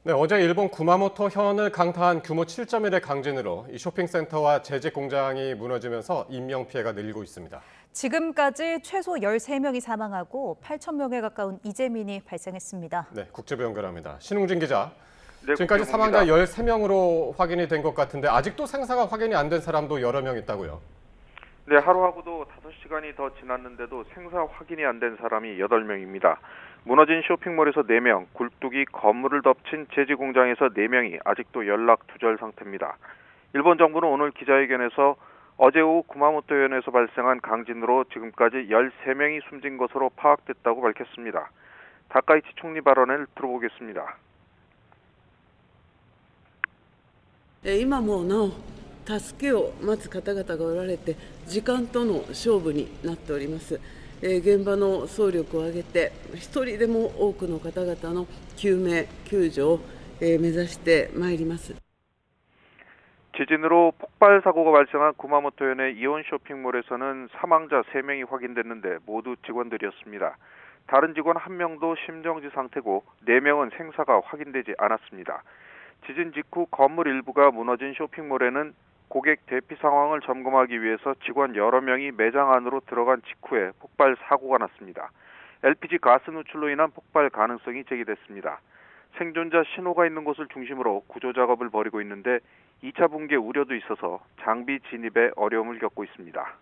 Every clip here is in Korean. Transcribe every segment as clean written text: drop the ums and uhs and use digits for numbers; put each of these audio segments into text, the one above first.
네, 어제 일본 구마모토 현을 강타한 규모 7.1의 강진으로 이 쇼핑센터와 재직 공장이 무너지면서 인명피해가 늘고 있습니다. 지금까지 최소 13명이 사망하고 8천 명에 가까운 이재민이 발생했습니다. 네, 국제부 연결합니다. 신웅진 기자. 네, 지금까지 사망자 국제부입니다. 13명으로 확인이 된 것 같은데 아직도 생사가 확인이 안 된 사람도 여러 명 있다고요. 네, 하루하고도 5시간이 더 지났는데도 생사 확인이 안 된 사람이 8명입니다. 무너진 쇼핑몰에서 4명, 굴뚝이 건물을 덮친 제지 공장에서 4명이 아직도 연락 두절 상태입니다. 일본 정부는 오늘 기자회견에서 어제 오후 구마모토현에서 발생한 강진으로 지금까지 13명이 숨진 것으로 파악됐다고 밝혔습니다. 다카이치 총리 발언을 들어보겠습니다. 今もなお助けを待つ方々がおられて時間との勝負になっております。現場の総力を挙げて一人でも多くの方々の救命救助を目指してまいります。 지진으로 폭발 사고가 발생한 구마모토현의 이온 쇼핑몰에서는 사망자 3명이 확인됐는데 모두 직원들이었습니다. 다른 직원 1명도 심정지 상태고 4명은 생사가 확인되지 않았습니다. 지진 직후 건물 일부가 무너진 쇼핑몰에는 고객 대피 상황을 점검하기 위해서 직원 여러 명이 매장 안으로 들어간 직후에 폭발 사고가 났습니다. LPG 가스 누출로 인한 폭발 가능성이 제기됐습니다. 생존자 신호가 있는 곳을 중심으로 구조 작업을 벌이고 있는데 2차 붕괴 우려도 있어서 장비 진입에 어려움을 겪고 있습니다.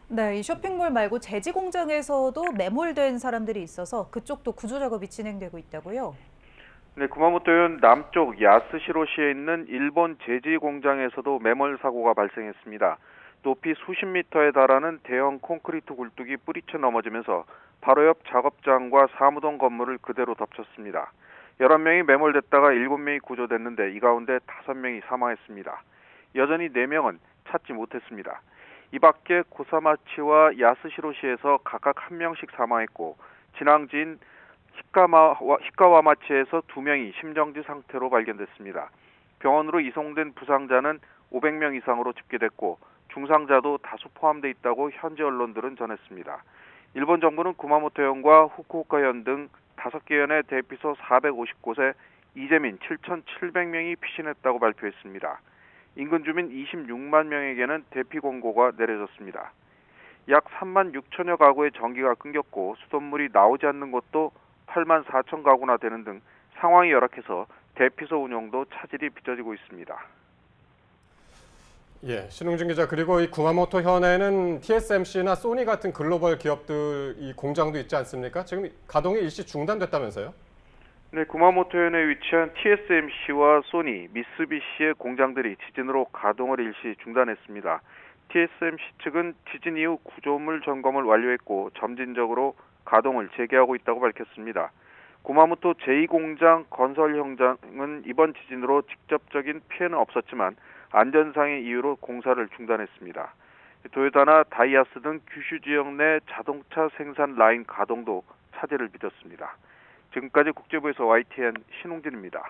네, 이 쇼핑몰 말고 제지 공장에서도 매몰된 사람들이 있어서 그쪽도 구조 작업이 진행되고 있다고요? 네, 구마모토현 남쪽 야스시로시에 있는 일본 제지 공장에서도 매몰 사고가 발생했습니다. 높이 수십 미터에 달하는 대형 콘크리트 굴뚝이 뿌리쳐 넘어지면서 바로 옆 작업장과 사무동 건물을 그대로 덮쳤습니다. 11명이 매몰됐다가 7명이 구조됐는데 이 가운데 5명이 사망했습니다. 여전히 4명은 찾지 못했습니다. 이 밖에 고사마치와 야스시로시에서 각각 1명씩 사망했고 진앙지인 히카와마치에서 2명이 심정지 상태로 발견됐습니다. 병원으로 이송된 부상자는 500명 이상으로 집계됐고 중상자도 다수 포함돼 있다고 현지 언론들은 전했습니다. 일본 정부는 구마모토현과 후쿠오카현 등 5개 현의 대피소 450곳에 이재민 7,700명이 피신했다고 발표했습니다. 인근 주민 26만 명에게는 대피 공고가 내려졌습니다. 약 3만 6천여 가구의 전기가 끊겼고 수돗물이 나오지 않는 곳도 8만 4천 가구나 되는 등 상황이 열악해서 대피소 운영도 차질이 빚어지고 있습니다. 예, 신웅진 기자. 그리고 이 구마모토 현에는 TSMC나 소니 같은 글로벌 기업들 이 공장도 있지 않습니까? 지금 가동이 일시 중단됐다면서요? 네, 구마모토현에 위치한 TSMC와 소니, 미쓰비시의 공장들이 지진으로 가동을 일시 중단했습니다. TSMC 측은 지진 이후 구조물 점검을 완료했고 점진적으로 가동을 재개하고 있다고 밝혔습니다. 구마모토 제2공장 건설 현장은 이번 지진으로 직접적인 피해는 없었지만 안전상의 이유로 공사를 중단했습니다. 도요타나 다이하스 등 규슈 지역 내 자동차 생산 라인 가동도 차질을 빚었습니다. 지금까지 국제부에서 YTN 신홍진입니다.